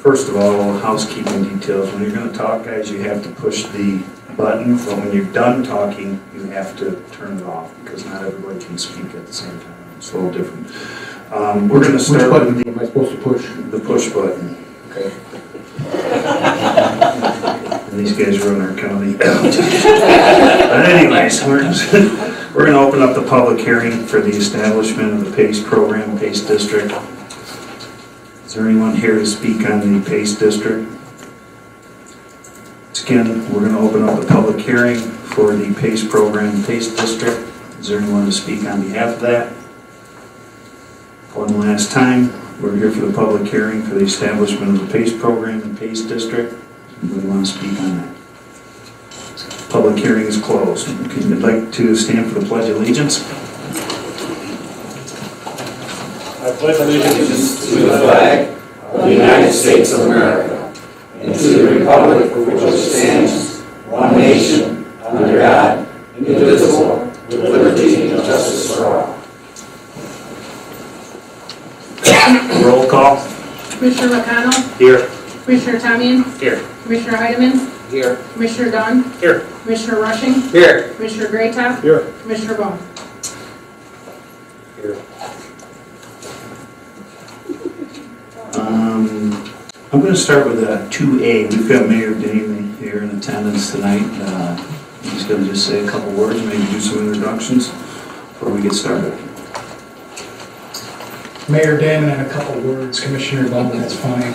First of all, housekeeping details. When you're going to talk, guys, you have to push the button, but when you're done talking, you have to turn it off because not everybody can speak at the same time. It's a little different. We're going to start with am I supposed to push? the push button. Okay. And these guys run our county. But anyways, we're going to open up the public hearing for the establishment of the PACE program, PACE district. Is there anyone here to speak on the PACE district? Again, we're going to open up the public hearing for the PACE program, PACE district. Is there anyone to speak on behalf of that? One last time, we're here for the public hearing for the establishment of the PACE program and PACE district. Anybody want to speak on that? Public hearing is closed. Okay, I'd like to stand for the Pledge of Allegiance. I pledge allegiance to the flag of the United States of America and to the republic for which it stands, one nation, under God, indivisible, with liberty and justice for all. Roll call. Commissioner McConnell? Here. Commissioner Tamian? Here. Commissioner Heidemann? Here. Commissioner Dunn? Here. Commissioner Rushing? Here. Commissioner Graytop? Here. Commissioner Bone? Here. I'm going to start with 2A. We've got Mayor Damon here in attendance tonight. He's going to just say a couple words, maybe do some introductions before we get started. Mayor Damon in a couple words, Commissioner Bowman, that's fine.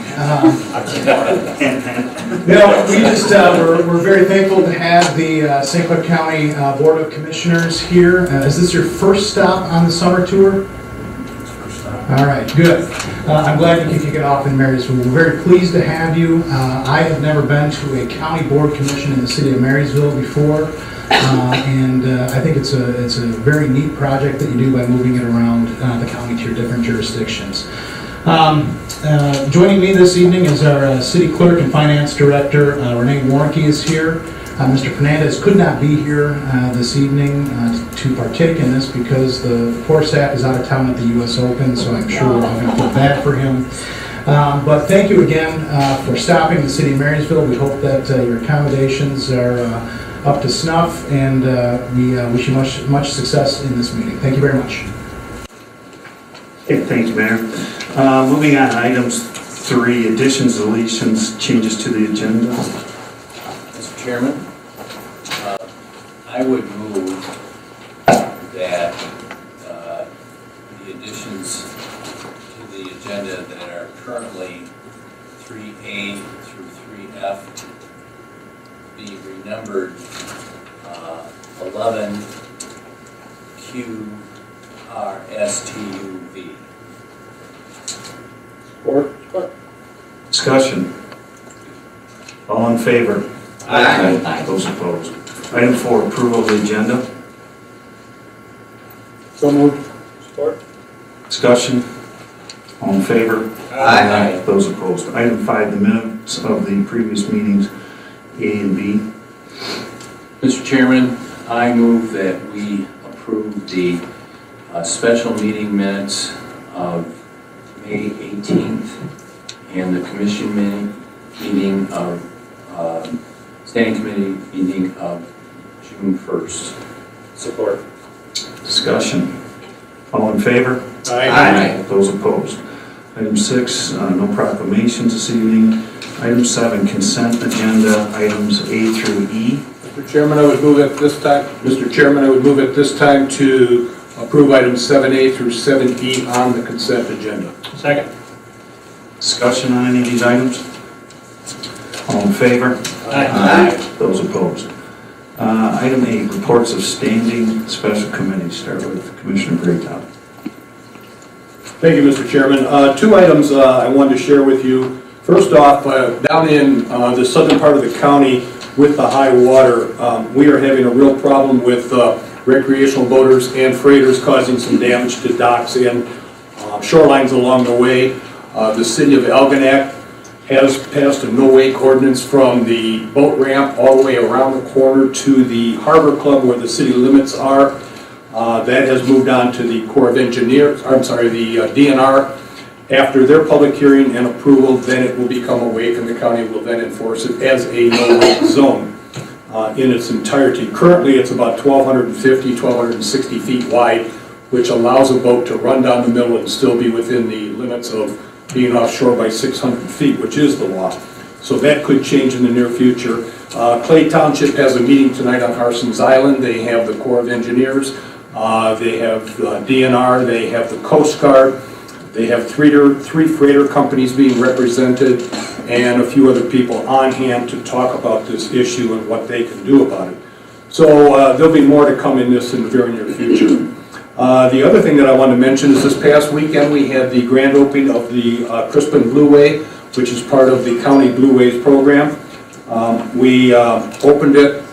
We're very thankful to have the St. Clair County Board of Commissioners here. Is this your first stop on the summer tour? First stop. All right, good. I'm glad you can kick it off in Marysville. We're very pleased to have you. I have never been to a county board commission in the city of Marysville before. And I think it's a very neat project that you do by moving it around the county to your different jurisdictions. Joining me this evening is our city clerk and finance director, Renee Warnke is here. Mr. Fernandez could not be here this evening to partake in this because the poor staff is out of town at the U.S. Open, so I'm sure we're all going to feel bad for him. But thank you again for stopping in the city of Marysville. We hope that your accommodations are up to snuff, and we wish you much success in this meeting. Thank you very much. Okay, thank you, Mayor. Moving on, items 3, additions, deletions, changes to the agenda. Mr. Chairman, I would move that the additions to the agenda that are currently 3A through 3F be renumbered 11QRSTUV. Support. Discussion. All in favor? Aye. Those opposed? Item 4, approval of the agenda. So moved. Support. Discussion. All in favor? Aye. Those opposed? Item 5, the minutes of the previous meetings, A and B. Mr. Chairman, I move that we approve the special meeting minutes of May 18th and the commission meeting of standing committee meeting of June 1st. Support. Discussion. All in favor? Aye. Those opposed? Item 6, no proclamations this evening. Item 7, consent agenda, items A through E. Mr. Chairman, I would move at this time. Mr. Chairman, I would move at this time to approve items 7A through 7E on the consent agenda. Second. Discussion on any of these items? All in favor? Aye. Those opposed? Item 8, reports of standing special committees. Start with Commissioner Graytop. Thank you, Mr. Chairman. 2 items I wanted to share with you. First off, down in the southern part of the county with the high water, we are having a real problem with recreational boaters and freighters causing some damage to docks and shorelines along the way. The city of Algonac has passed a no-wake ordinance from the boat ramp all the way around the corner to the Harbor Club where the city limits are. That has moved on to the Corps of Engineers, the DNR, After their public hearing and approval, then it will become a wake, and the county will then enforce it as a no-wake zone in its entirety. Currently, it's about 1,250, 1,260 feet wide, which allows a boat to run down the middle and still be within the limits of being offshore by 600 feet, which is the law. So that could change in the near future. Clay Township has a meeting tonight on Harson's Island. They have the Corps of Engineers, they have DNR, they have the Coast Guard, they have three freighter companies being represented, and a few other people on hand to talk about this issue and what they can do about it. So there'll be more to come in this in the very near future. The other thing that I want to mention is this past weekend we had the grand opening of the Crispin Blueway, which is part of the County Blueways program. We opened it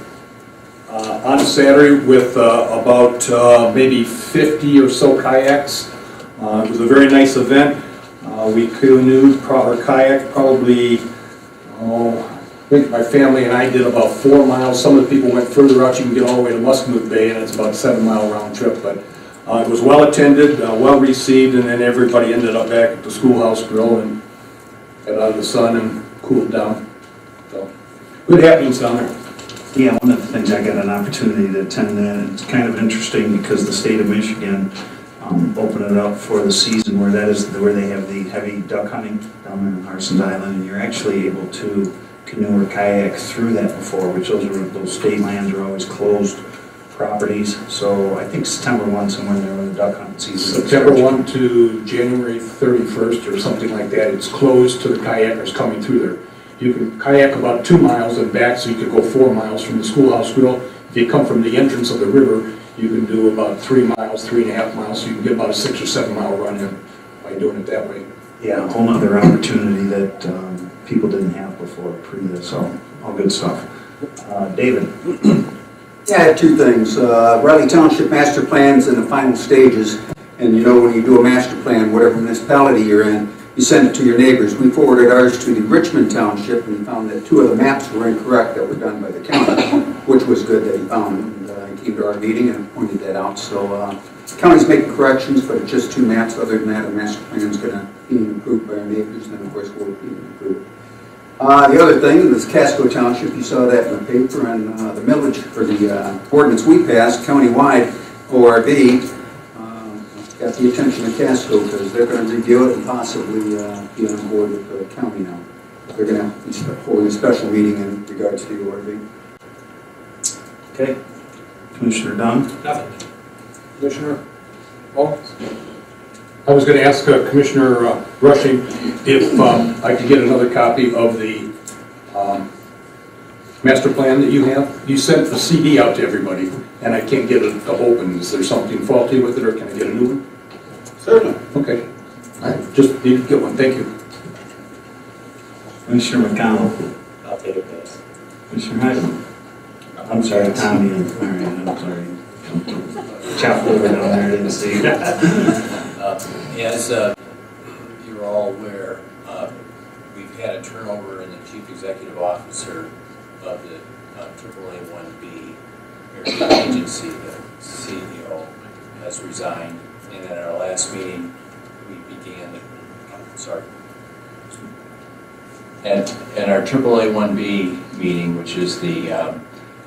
on Saturday with about maybe 50 or so kayaks. It was a very nice event. We canoed or kayaked probably, I think my family and I did about 4 miles. Some of the people went further out. You can get all the way to Muscatine Bay, and it's about a 7-mile round trip. But it was well attended, well received, and then everybody ended up back at the schoolhouse grill and got out of the sun and cooled down. So good happenings down there. Yeah, one of the things I got an opportunity to attend that, and it's kind of interesting because the state of Michigan opened it up for the season where they have the heavy duck hunting down there on Harson's Island, and you're actually able to canoe or kayak through that before, which those state lands are always closed properties. So I think September 1 somewhere there when the duck hunting season. September 1 to January 31st or something like that. It's closed to the kayakers coming through there. You can kayak about 2 miles and back, so you could go 4 miles from the schoolhouse grill. If you come from the entrance of the river, you can do about 3 miles, 3.5 miles, so you can get about a 6 or 7 mile run in by doing it that way. Yeah, a whole other opportunity that people didn't have before pre this. So all good stuff. David. Yeah, I have 2 things. Riley Township master plan's in the final stages, and you know when you do a master plan, whatever municipality you're in, you send it to your neighbors. We forwarded ours to the Richmond Township, and we found that 2 of the maps were incorrect that were done by the county, which was good that he found them. And he came to our meeting and pointed that out. So the county's making corrections, but it's just 2 maps. Other than that, our master plan's going to be improved by our neighbors, and then of course we'll be improved. The other thing is Casco Township. You saw that in the paper, and the millage, or the ordinance we passed, countywide, ORB, got the attention of Casco because they're going to review it and possibly be on board with the county now. They're going to be holding a special meeting in regards to the ORB. Okay. Commissioner Dunn. Nothing. Commissioner? Oh? I was going to ask Commissioner Rushing if I could get another copy of the master plan that you have. You sent the CD out to everybody, and I can't get it to open. Is there something faulty with it, or can I get a new one? Certainly. Okay. All right. Just need to get one. Thank you. Commissioner McConnell. I'll take a pass. Commissioner Heidemann. I'm sorry, Tommy. All right, I'm sorry. Chopped over down there, I didn't see. As you're all aware, we've had a turnover in the chief executive officer of the AAA-1B agency. The CEO has resigned, and at our last meeting, we began at our AAA-1B meeting, which is the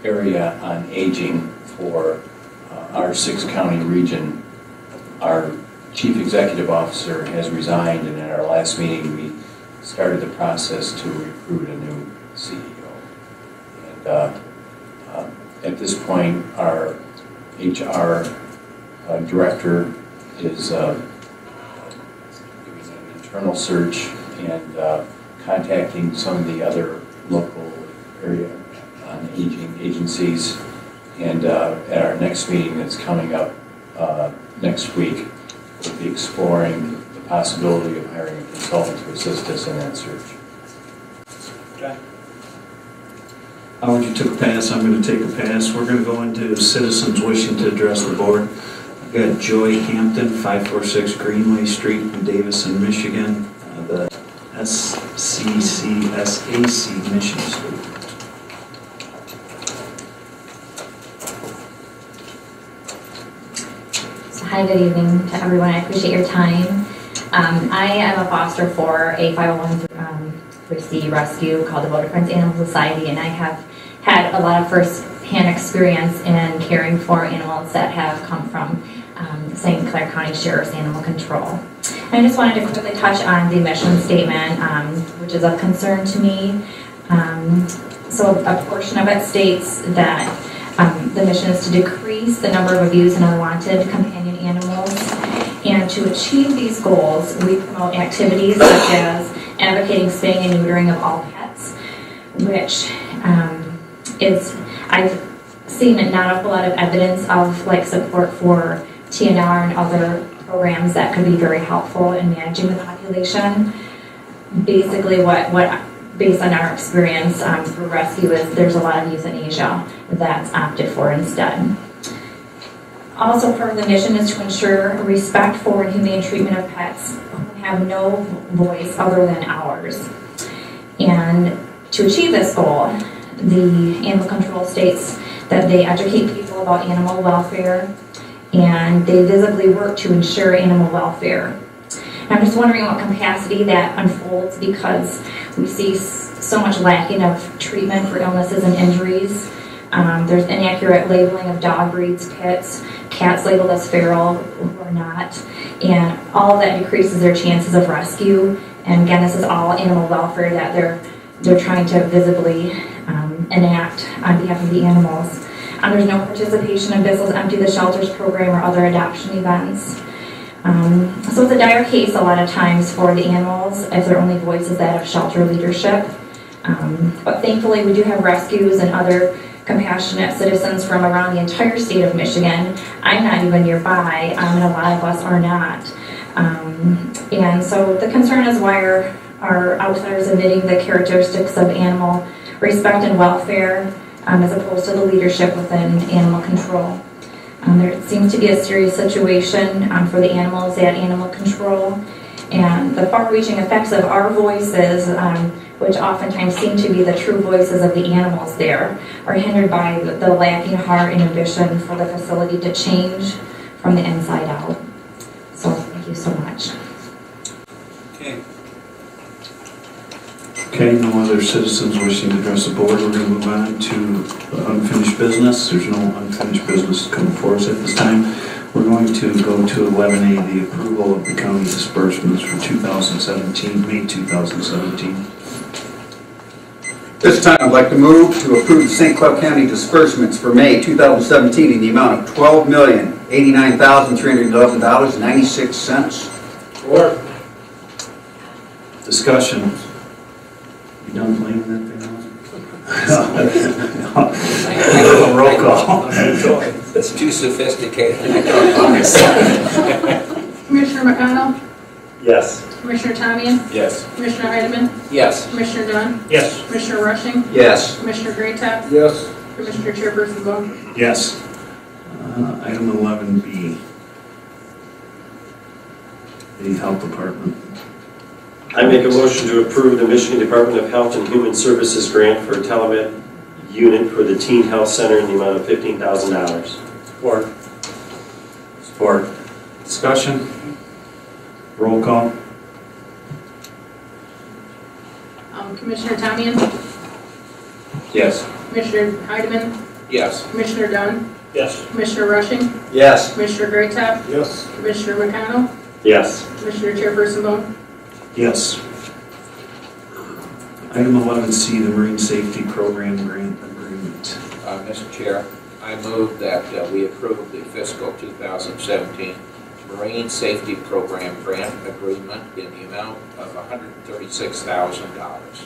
area on aging for our 6-county region. Our chief executive officer has resigned, and at our last meeting, we started the process to recruit a new CEO. And at this point, our HR director is doing an internal search and contacting some of the other local area on aging agencies. And at our next meeting that's coming up next week, we'll be exploring the possibility of hiring a consultant to assist us in that search. Okay. Howard, you took a pass. I'm going to take a pass. We're going to go into citizens wishing to address the board. I've got Joy Hampton, 546 Greenway Street in Davison, Michigan, the SAC Mission Street. Hi, good evening to everyone. I appreciate your time. I am a foster for a 501c rescue called the Voter Friends Animal Society, and I have had a lot of first-hand experience in caring for animals that have come from St. Clair County Sheriff's Animal Control. And I just wanted to quickly touch on the mission statement, which is of concern to me. So a portion of it states that the mission is to decrease the number of abused and unwanted companion animals. And to achieve these goals, we promote activities such as advocating spaying and neutering of all pets, which I've seen not a whole lot of evidence of like support for TNR and other programs that could be very helpful in managing the population. Basically what based on our experience through rescue is there's a lot of euthanasia that's opted for instead. Also, part of the mission is to ensure respect for and humane treatment of pets who have no voice other than ours. And to achieve this goal, the animal control states that they educate people about animal welfare and they visibly work to ensure animal welfare. I'm just wondering what capacity that unfolds because we see so much lacking of treatment for illnesses and injuries. There's inaccurate labeling of dog breeds, pits, cats labeled as feral or not, and all of that decreases their chances of rescue. And again, this is all animal welfare that they're trying to visibly enact on behalf of the animals. There's no participation in Bissell's Empty the Shelters program or other adoption events. So it's a dire case a lot of times for the animals if their only voice is that of shelter leadership. But thankfully we do have rescues and other compassionate citizens from around the entire state of Michigan. I'm not even nearby, and a lot of us are not. And so the concern is why are outsiders omitting the characteristics of animal respect and welfare as opposed to the leadership within animal control. There seems to be a serious situation for the animals at animal control, and the far-reaching effects of our voices, which oftentimes seem to be the true voices of the animals there, are hindered by the lacking heart and ambition for the facility to change from the inside out. So thank you so much. Okay, no other citizens wishing to address the board. We're going to move on to unfinished business. There's no unfinished business to come before us at this time. We're going to go to 11A, the approval of the county disbursements for 2017, May 2017. This time, I'd like to move to approve the St. Clair County disbursements for May 2017 in the amount of $12,089,311.96. Or. Discussion. You done playing that thing? Roll call. It's too sophisticated. Commissioner McConnell? Yes. Commissioner Tamian? Yes. Commissioner Heidemann? Yes. Commissioner Dunn? Yes. Commissioner Rushing? Yes. Commissioner Greatop? Yes. Commissioner Chairperson Bone? Yes. Item 11B, the Health Department. I make a motion to approve the Michigan Department of Health and Human Services grant for a telemed unit for the Teen Health Center in the amount of $15,000. Support. Support. Discussion. Roll call. Commissioner Tamian? Yes. Commissioner Heidemann? Yes. Commissioner Dunn? Yes. Commissioner Rushing? Yes. Commissioner Greatop? Yes. Commissioner McConnell? Yes. Commissioner Chairperson Bone? Yes. Item 11C, the Marine Safety Program Grant Agreement. Mr. Chair, I move that we approve the fiscal 2017 Marine Safety Program Grant Agreement in the amount of $136,000.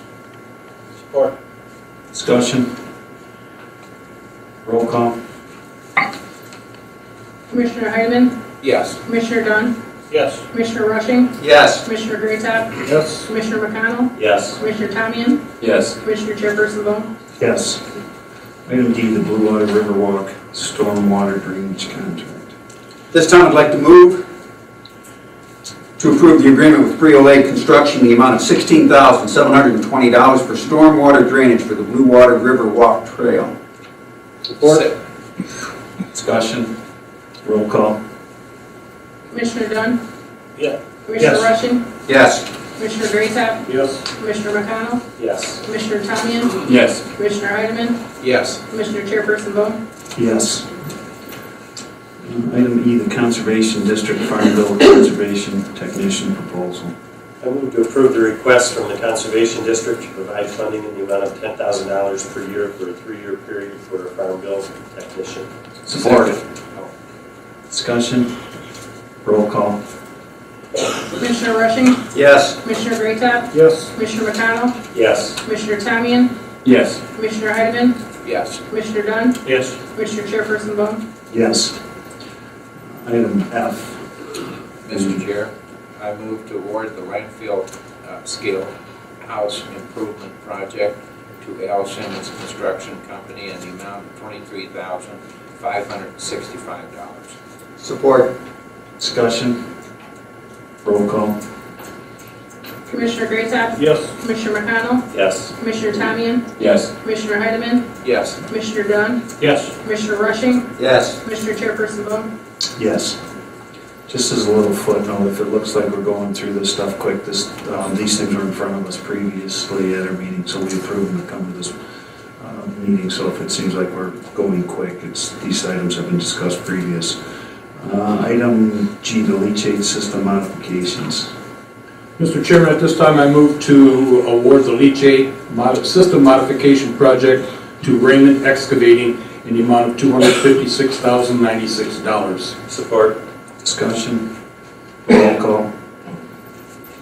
Support. Discussion. Roll call. Commissioner Heidemann? Yes. Commissioner Dunn? Yes. Commissioner Rushing? Yes. Commissioner Greatop? Yes. Commissioner McConnell? Yes. Commissioner Tamian? Yes. Commissioner Chairperson Bone? Yes. Item D, the Blue Water Riverwalk Stormwater Drainage Contract. This time, I'd like to move to approve the agreement with Frito-Lay Construction in the amount of $16,720 for stormwater drainage for the Blue Water Riverwalk Trail. Support. Discussion. Roll call. Commissioner Dunn? Commissioner Yes. Rushing? Yes. Commissioner Greatop? Yes. Commissioner McConnell? Yes. Commissioner Tamian? Yes. Commissioner Heidemann? Yes. Commissioner Chairperson Bone? Yes. Item E, the Conservation District Farm Bill Conservation Technician Proposal. I move to approve the request from the Conservation District to provide funding in the amount of $10,000 per year for a 3-year period for a farm bill technician. Support. Discussion. Roll call. Commissioner Rushing? Yes. Commissioner Greatop? Yes. Commissioner McConnell? Yes. Commissioner Tamian? Yes. Commissioner Heidemann? Yes. Commissioner Dunn? Yes. Commissioner Chairperson Bone? Yes. Item F. Mr. Chair, I move to award the Renfield Scale House Improvement Project to L. Simmons Construction Company in the amount of $23,565. Support. Discussion. Roll call. Commissioner Greatop? Yes. Commissioner McConnell? Yes. Commissioner Tamian? Yes. Commissioner Heidemann? Yes. Commissioner Dunn? Yes. Commissioner Rushing? Yes. Commissioner Chairperson Bone? Yes. Just as a little footnote, if it looks like we're going through this stuff quick, these things were in front of us previously at our meeting, so we approved them to come to this meeting. So if it seems like we're going quick, these items have been discussed previous. Item G, the leachate system modifications. Mr. Chairman, at this time I move to award the leachate system modification project to Raymond Excavating in the amount of $256,096. Support. Discussion. Roll call.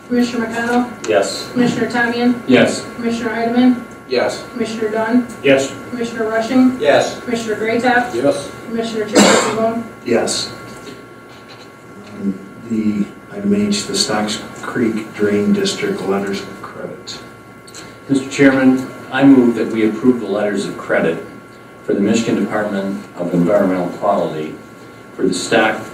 Commissioner McConnell? Yes. Commissioner Tamian? Yes. Commissioner Heidemann? Yes. Commissioner Dunn? Yes. Commissioner Rushing? Yes. Commissioner Greatop? Yes. Commissioner Chairperson Bone? Yes. The item H, the Stocks Creek Drain District letters of credit. Mr. Chairman, I move that we approve the letters of credit for the Michigan Department of Environmental Quality for the Stocks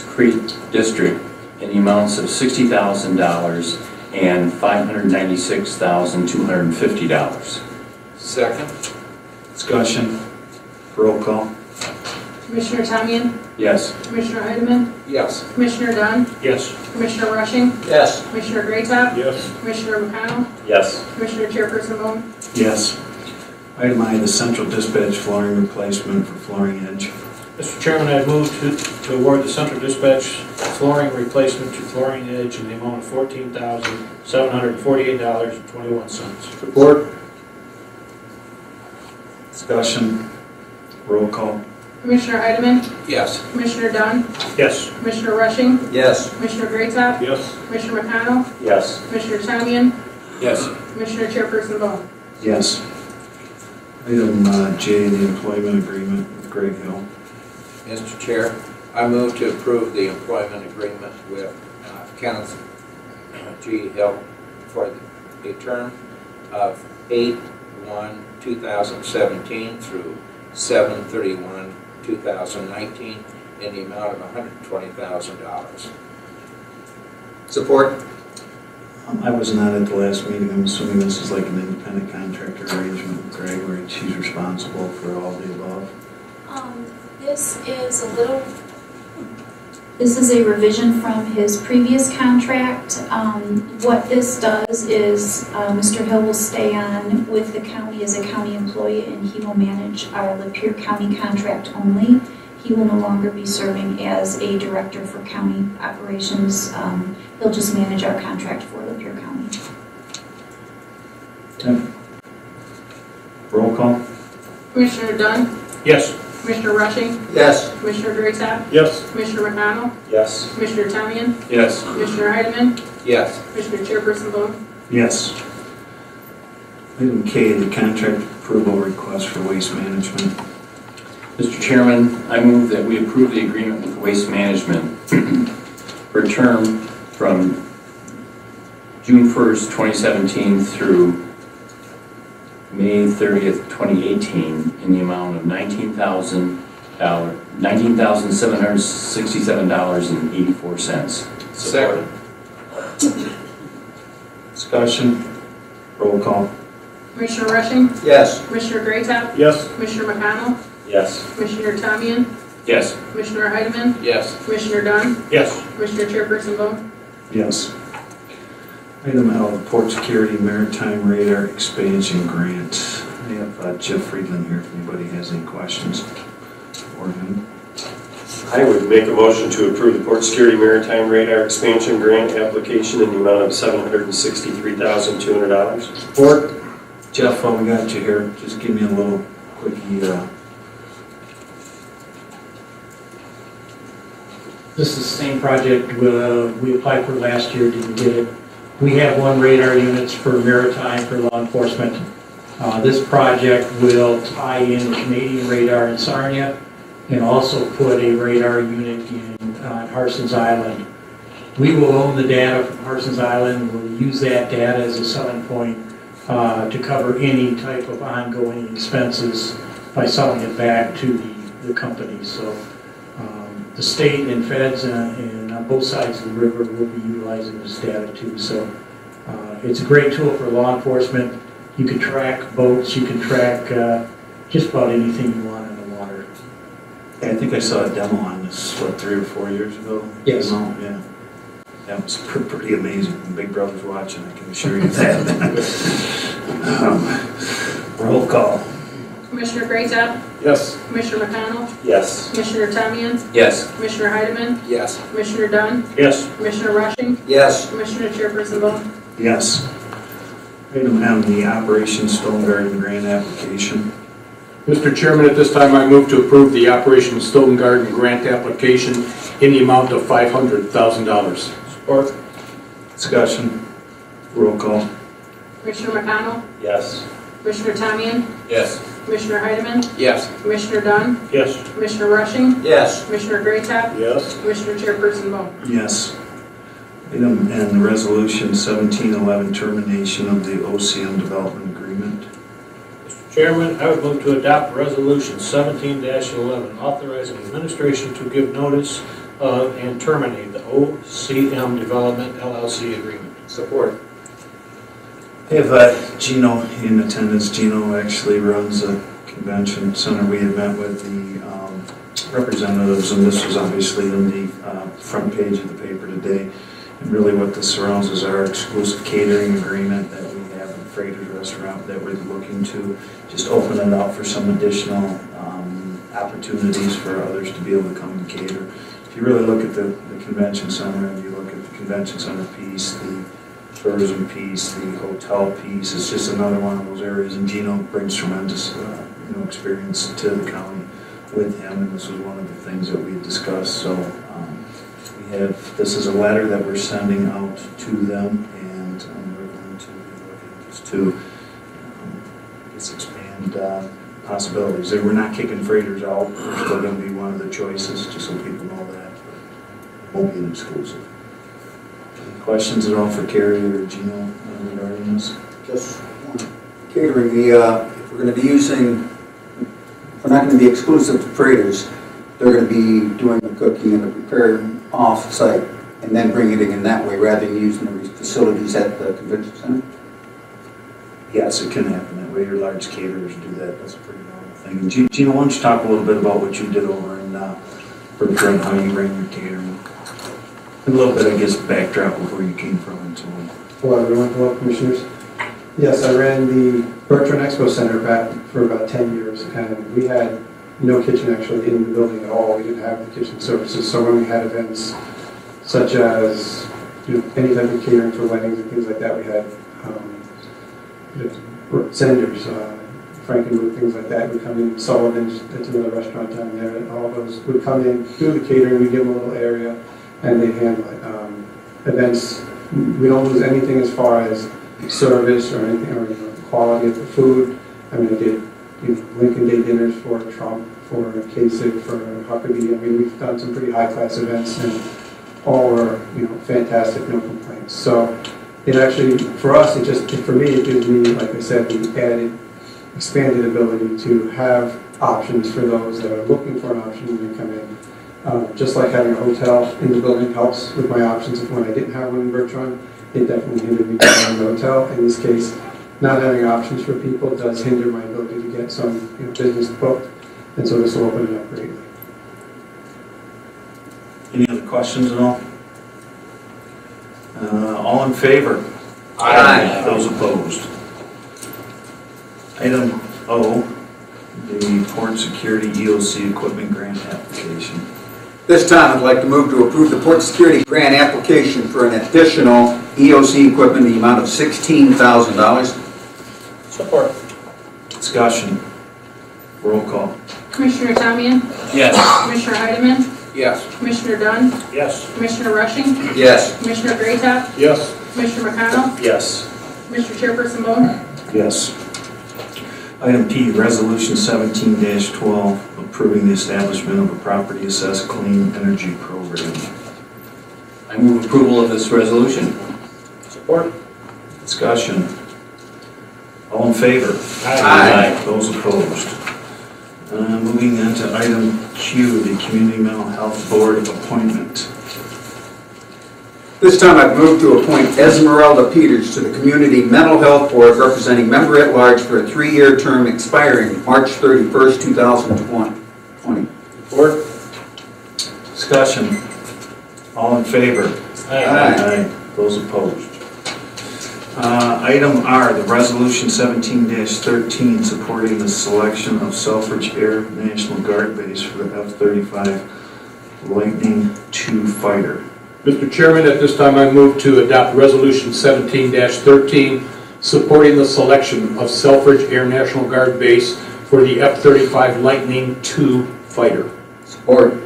Creek District in the amounts of $60,000 and $596,250. Second. Discussion. Roll call. Commissioner Tamian? Yes. Commissioner Heidemann? Yes. Commissioner Dunn? Yes. Commissioner Rushing? Yes. Commissioner Greatop? Yes. Commissioner McConnell? Yes. Commissioner Chairperson Bone? Yes. Item I, the Central Dispatch flooring replacement for flooring edge. Mr. Chairman, I move to award the Central Dispatch flooring replacement to Flooring Edge in the amount of $14,748.21. Support. Discussion. Roll call. Commissioner Heidemann? Yes. Commissioner Dunn? Yes. Commissioner Rushing? Yes. Commissioner Greatop? Yes. Commissioner McConnell? Yes. Commissioner Tamian? Yes. Commissioner Chairperson Bone? Yes. Item J, the employment agreement with Greg Hill. Mr. Chair, I move to approve the employment agreement with Kenneth G. Hill for a term of 8/1/2017 through 7/31/2019 in the amount of $120,000. Support. I was not at the last meeting. I'm assuming this is like an independent contractor arrangement with Greg where she's responsible for all the above. This is a revision from his previous contract. What this does is Mr. Hill will stay on with the county as a county employee and he will manage our Lapeer County contract only. He will no longer be serving as a director for county operations. He'll just manage our contract for Lapeer County. Okay. Roll call. Commissioner Dunn? Yes. Commissioner Rushing? Yes. Commissioner Greatop? Yes. Commissioner McConnell? Yes. Commissioner Tamian? Yes. Commissioner Heidemann? Yes. Commissioner Chairperson Bone? Yes. Item K, the contract approval request for waste management. Mr. Chairman, I move that we approve the agreement with Waste Management for a term from June 1st, 2017 through May 30th, 2018 in the amount of $19,767.84. Second. Discussion. Roll call. Commissioner Rushing? Yes. Commissioner Greatop? Yes. Commissioner McConnell? Yes. Commissioner Tamian? Yes. Commissioner Heidemann, Yes. Commissioner Dunn, Yes. Commissioner Chairperson Bo. Yes. Item L, Port Security Maritime Radar Expansion Grant. I have Jeff Friedland here if anybody has any questions for him. I would make a motion to approve the Port Security Maritime Radar Expansion Grant application in the amount of $763,200. Support. Jeff, while we got you here, just give me a little quickie. This is the same project we applied for last year, didn't get it. We have one radar units for maritime for law enforcement. This project will tie in the Canadian radar in Sarnia and also put a radar unit on Harson's Island. We will own the data from Harson's Island. We'll use that data as a selling point to cover any type of ongoing expenses by selling it back to the company. So the state and feds and on both sides of the river will be utilizing this data too. So it's a great tool for law enforcement. You can track boats, you can track just about anything you want in the water. I think I saw a demo on this, 3 or 4 years ago? Yes. Yeah. That was pretty amazing. Big Brother's watching, I can assure you that. Roll call. Commissioner Greatop, Yes. Commissioner McConnell, Yes. Commissioner Tamian, Yes. Commissioner Heidemann, Yes. Commissioner Dunn, Yes. Commissioner Rushing, Yes. Commissioner Chairperson Bo. Yes. Item M, the Operation Stone Garden Grant application. Mr. Chairman, at this time, I move to approve the Operation Stone Garden grant application in the amount of $500,000. Support. Discussion. Roll call. Commissioner McConnell, Yes. Commissioner Tamian, Yes. Commissioner Heidemann, Yes. Commissioner Dunn, Yes. Commissioner Rushing, Yes. Commissioner Greatop, Yes. Commissioner Chairperson Bo. Yes. Item N, Resolution 1711, termination of the OCM Development Agreement. Chairman, I would move to adopt Resolution 17-11, authorizing administration to give notice of and terminate the OCM Development LLC agreement. Support. I have Gino in attendance. Gino actually runs the convention center. We had met with the representatives, and this was obviously in the front page of the paper today. And really what this surrounds is our exclusive catering agreement that we have in Freighter's Restaurant that we're looking to just open it up for some additional opportunities for others to be able to come and cater. If you really look at the convention center and you look at the convention center piece, the tourism piece, the hotel piece, it's just another one of those areas. And Gino brings tremendous experience to the county with him, and this was one of the things that we had discussed. So this is a letter that we're sending out to them, and we're going to be looking just to just expand possibilities. We're not kicking freighters out. We're still going to be one of the choices, just so people know that. It won't be an exclusive. Any questions at all for Carrie or Gino regarding this? Just one. Catering, if we're going to be using, we're not going to be exclusive to freighters. They're going to be doing the cooking and the preparing off-site and then bringing it in that way rather than using the facilities at the convention center? Yes, it can happen that way. Your large caterers do that. That's a pretty normal thing. And Gino, why don't you talk a little bit about what you did over in Berkshire and how you ran your catering? A little bit, I guess, backdrop of where you came from and so on. Hello everyone, hello commissioners. Yes, I ran the Berkshire Expo Center back for about 10 years, and we had no kitchen actually in the building at all. We didn't have the kitchen services, so when we had events such as any type of catering for weddings and things like that, we had senders, Frankenmuth, things like that would come in. Sullivan's, that's another restaurant down there, and all of those would come in, do the catering, we give them a little area, and they handle it. Events, we don't lose anything as far as service or anything, or the quality of the food. I mean, I did Lincoln Day dinners for Trump, for Kasich, for Huckabee. I mean, we've done some pretty high-class events, and all were, fantastic, no complaints. So it actually, for us, for me, it gives me, like I said, the added, expanded ability to have options for those that are looking for an option when they come in. Just like having a hotel in the building helps with my options. When I didn't have one in Bertrand, it definitely hindered me from having a hotel. In this case, not having options for people does hinder my ability to get some business booked, and so this will open it up greatly. questions at all? All in favor? Aye. Those opposed? Item O, the Port Security EOC Equipment Grant Application. This time, I'd like to move to approve the Port Security Grant application for an additional EOC equipment in the amount of $16,000. Support. Discussion. Roll call. Commissioner Tamian? Yes. Commissioner Heidemann? Yes. Commissioner Dunn? Yes. Commissioner Rushing? Yes. Commissioner Greatop? Yes. Commissioner McConnell? Yes. Mr. Chairperson Bone? Yes. Item P, Resolution 17-12, approving the establishment of a property assessed clean energy program. I move approval of this resolution. Support. Discussion. All in favor? Aye. Those opposed? Moving on to item Q, the Community Mental Health Board appointment. This time, I've moved to appoint Esmeralda Peters to the Community Mental Health Board, representing member at large for a 3-year term expiring March 31st, 2020. Support. Discussion. All in favor? Aye. Those opposed? Item R, the Resolution 17-13, supporting the selection of Selfridge Air National Guard Base for the F-35 Lightning II fighter. Mr. Chairman, at this time I move to adopt Resolution 17-13, supporting the selection of Selfridge Air National Guard Base for the F-35 Lightning II fighter. Support.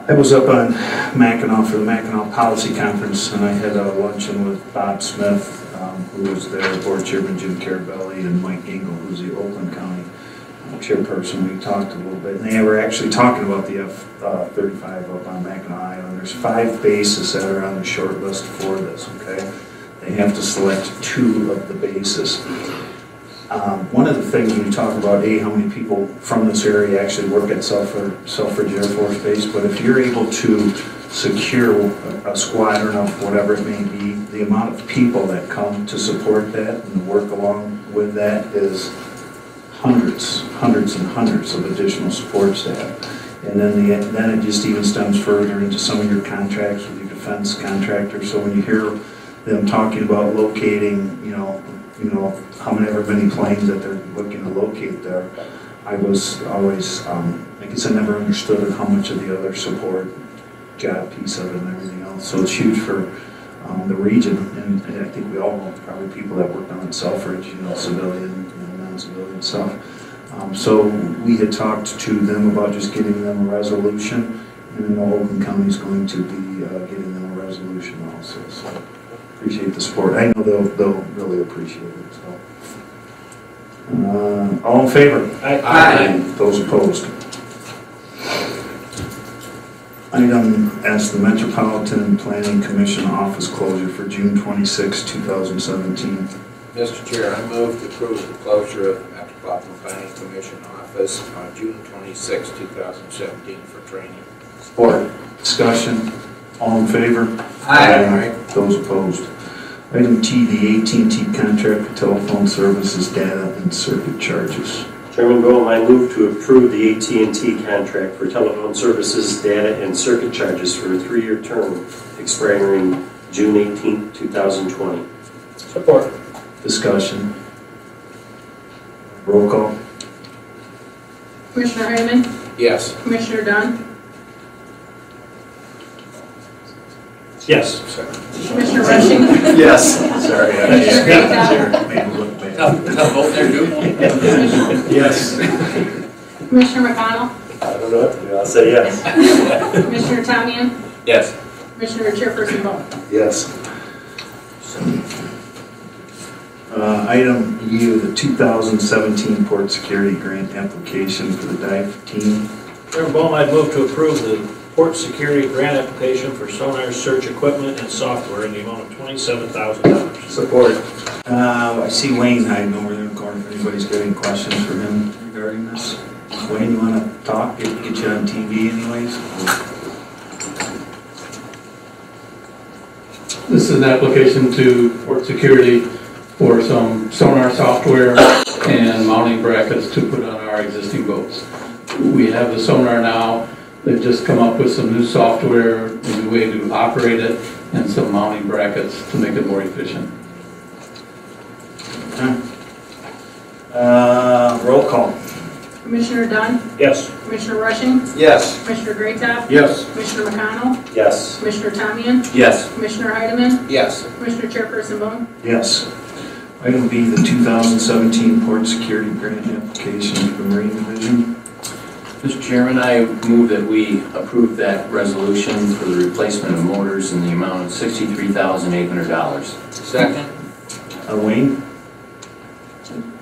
I was up on Mackinac for the Mackinac Policy Conference, and I had a luncheon with Bob Smith, who was there, Board Chairman Jim Carabelli, and Mike Gingle, who's the Oakland County Chairperson. We talked a little bit, and they were actually talking about the F-35 up on Mackinac Island. There's 5 bases that are on the short list for this, okay? They have to select 2 of the bases. One of the things when you talk about, how many people from this area actually work at Selfridge Air Force Base, but if you're able to secure a squadron of whatever it may be, the amount of people that come to support that and work along with that is hundreds and hundreds of additional support staff. And then it just even stems further into some of your contracts with your defense contractors. So when you hear them talking about locating, how many planes that they're looking to locate there, I was always, I guess I never understood how much of the other support job piece of it and everything else. So it's huge for the region, and I think we all know probably people that worked on it, Selfridge, civilian, non-civilian stuff. So we had talked to them about just getting them a resolution, and I know Oakland County is going to be getting them a resolution also. So appreciate the support. I know they'll really appreciate it. So all in favor? Aye. Those opposed? Item S, the Metropolitan Planning Commission office closure for June 26, 2017. Mr. Chair, I move to approve the closure of the Metropolitan Planning Commission office on June 26, 2017 for training. Support. Discussion. All in favor? Aye. Those opposed? Item T, the AT&T contract for telephone services, data, and circuit charges. Chairman Bone, I move to approve the AT&T contract for telephone services, data, and circuit charges for a 3-year term expiring June 18, 2020. Support. Discussion. Roll call. Commissioner Heidemann? Yes. Commissioner Dunn? Yes. Commissioner Rushing? Yes. Sorry, Commissioner Greatop? made it look bad. Tough vote there, dude. Yes. Commissioner McConnell? I don't know what to do. I'll say yes. Commissioner Tamian? Yes. Commissioner Chairperson Bone? Yes. Item U, the 2017 Port Security Grant application for the dive team. Chairman Bone, I'd move to approve the Port Security Grant application for sonar search equipment and software in the amount of $27,000. Support. I see Wayne hiding over there in the corner. If anybody's got any questions for him regarding this. Wayne, you want to talk? Get you on TV anyways? This is an application to Port Security for some sonar software and mounting brackets to put on our existing boats. We have the sonar now. They've just come up with some new software, a new way to operate it, and some mounting brackets to make it more efficient. Roll call. Commissioner Dunn, Yes. Commissioner Rushing, Yes. Commissioner Greatop, Yes. Commissioner McConnell, Yes. Commissioner Tamian, Yes. Commissioner Heidemann, Yes. Commissioner Chairperson Bone. Yes. Item B, the 2017 Port Security Grant Application for the Marine Division. Mr. Chairman, I move that we approve that resolution for the replacement of motors in the amount of $63,800. Second. Wayne?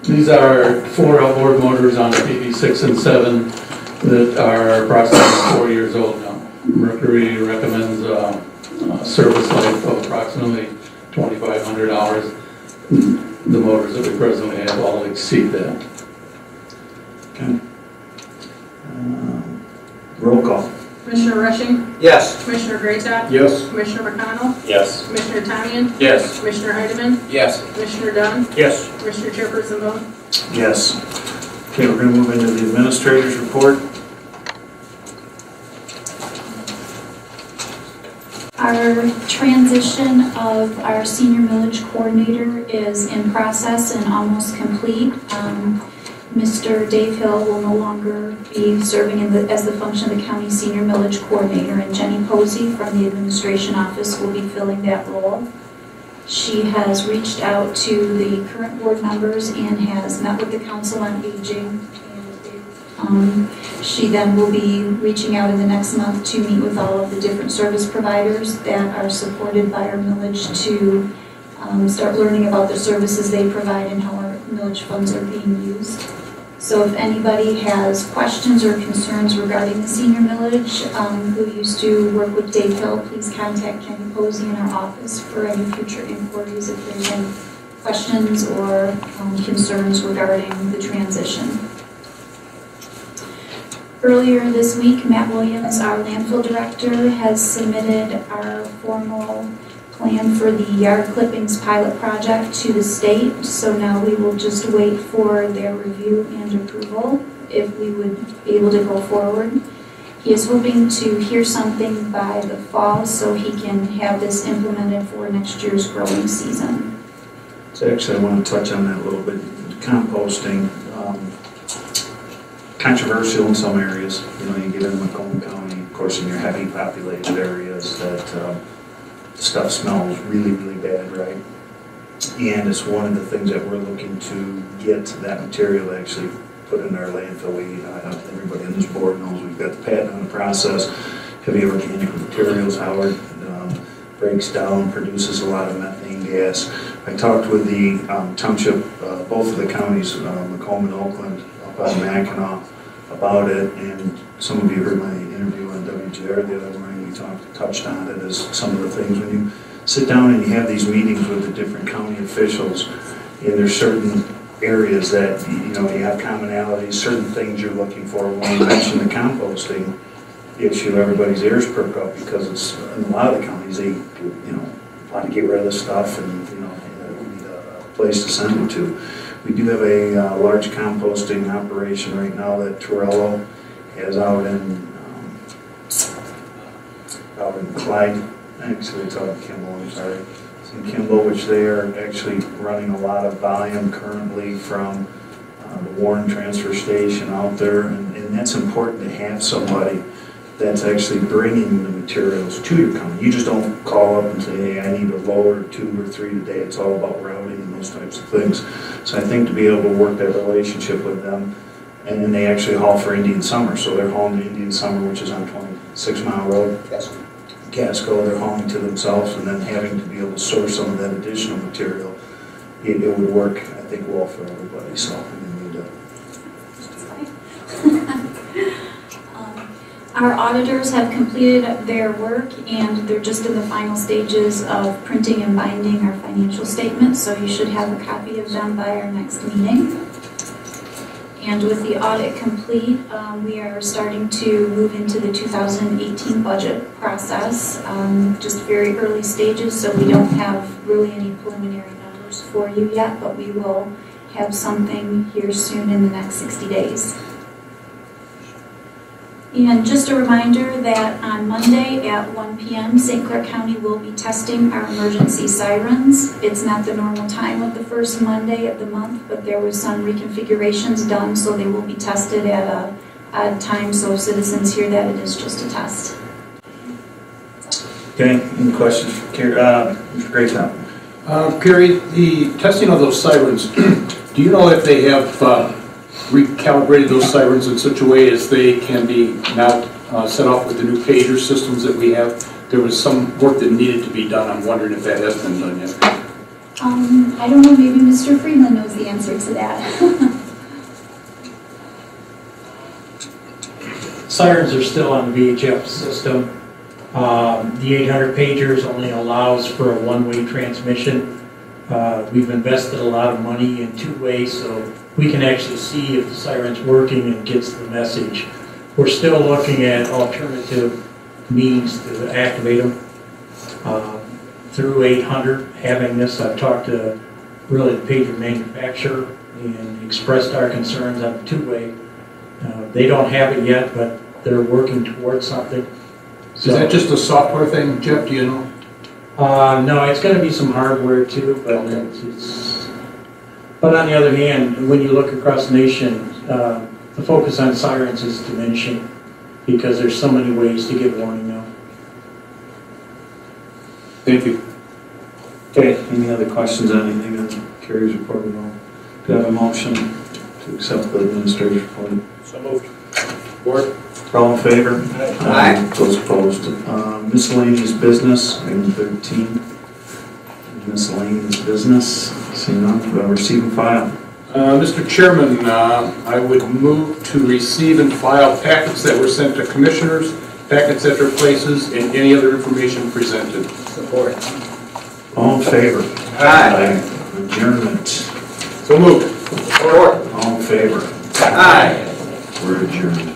These are 4 outboard motors on PV6 and 7 that are approximately 4 years old now. Mercury recommends a service life of approximately 2,500 hours. The motors that we presently have all exceed that. Okay. Roll call. Commissioner Rushing, Yes. Commissioner Greatop, Yes. Commissioner McConnell, Yes. Commissioner Tamian, Yes. Commissioner Heidemann, Yes. Commissioner Dunn, Yes. Commissioner Chairperson Bone. Yes. Okay, we're going to move into the administrator's report. Our transition of our senior millage coordinator is in process and almost complete. Mr. Dave Hill will no longer be serving as the function of the county senior millage coordinator, and Jenny Posey from the administration office will be filling that role. She has reached out to the current board members and has met with the Council on Aging. She then will be reaching out in the next month to meet with all of the different service providers that are supported by our millage to start learning about the services they provide and how our millage funds are being used. So if anybody has questions or concerns regarding the senior millage, who used to work with Dave Hill, please contact Jenny Posey in our office for any future inquiries if there's any questions or concerns regarding the transition. Earlier this week, Matt Williams, our landfill director, has submitted our formal plan for the yard clippings pilot project to the state. So now we will just wait for their review and approval if we would be able to go forward. He is hoping to hear something by the fall so he can have this implemented for next year's growing season. So actually, I want to touch on that a little bit. Composting, controversial in some areas. You know, you get in Macomb County, of course, in your heavy populated areas, that stuff smells really, really bad, right? And it's one of the things that we're looking to get that material actually put in our landfill. Everybody on this board knows we've got the patent on the process. Heavy organic materials, Howard, breaks down, produces a lot of methane gas. I talked with the township, both of the counties, Macomb and Oakland, up on Mackinac, about it, and some of you heard my interview on WGR the other morning. We touched on it as some of the things when you sit down and you have these meetings with the different county officials, and there's certain areas that you have commonalities, certain things you're looking for. When you mention the composting issue, everybody's ears perk up because it's in a lot of the counties they want to get rid of the stuff, and we need a place to send it to. We do have a large composting operation right now that Torello has out in Clyde. Actually, it's out in Kimball, I'm sorry. It's in Kimball, which they are actually running a lot of volume currently from the Warren transfer station out there. And that's important to have somebody that's actually bringing the materials to your county. You just don't call up and say, hey, I need a load or 2 or 3 today. It's all about routing and those types of things. So I think to be able to work that relationship with them, and then they actually haul for Indian Summer. So they're hauling to Indian Summer, which is on 26 Mile Road. Casco, they're hauling to themselves, and then having to be able to source some of that additional material, it would work, I think, well for everybody. So we need to. Our auditors have completed their work and they're just in the final stages of printing and binding our financial statements, so you should have a copy of them by our next meeting. And with the audit complete, we are starting to move into the 2018 budget process. Just very early stages, so we don't have really any preliminary numbers for you yet, but we will have something here soon in the next 60 days. And just a reminder that on Monday at 1 p.m., St. Clair County will be testing our emergency sirens. It's not the normal time of the first Monday of the month, but there was some reconfigurations done, so they will be tested at a odd time, so citizens hear that it is just a test. Okay, any questions for Mr. Grayson? Carrie, the testing of those sirens, do you know if they have recalibrated those sirens in such a way as they can be now set off with the new pager systems that we have? There was some work that needed to be done. I'm wondering if that has been done yet. I don't know, maybe Mr. Freeman knows the answer to that. Sirens are still on the VHF system. The 800 pagers only allows for a one-way transmission. We've invested a lot of money in two-way, so we can actually see if the siren's working and gets the message. We're still looking at alternative means to activate them. Through 800, having this, I've talked to really the pager manufacturer and expressed our concerns on the two-way. They don't have it yet, but they're working towards something. Is that just a software thing, Jeff, do you know? No, it's going to be some hardware too, but but on the other hand, when you look across the nation, the focus on sirens is diminishing because there's so many ways to get warning now. Thank you. Okay, any other questions on anything on Carrie's report at all? Do I have a motion to accept the administrator's report? So moved. Board? All in favor? Aye. Those opposed? Miscellaneous business, item 13. Miscellaneous business, seeing none, do I receive and file? Mr. Chairman, I would move to receive and file packets that were sent to commissioners, packets at their places, and any other information presented. Support. All in favor? Aye. Adjournment. So moved. Support. All in favor? Aye. We're adjourned.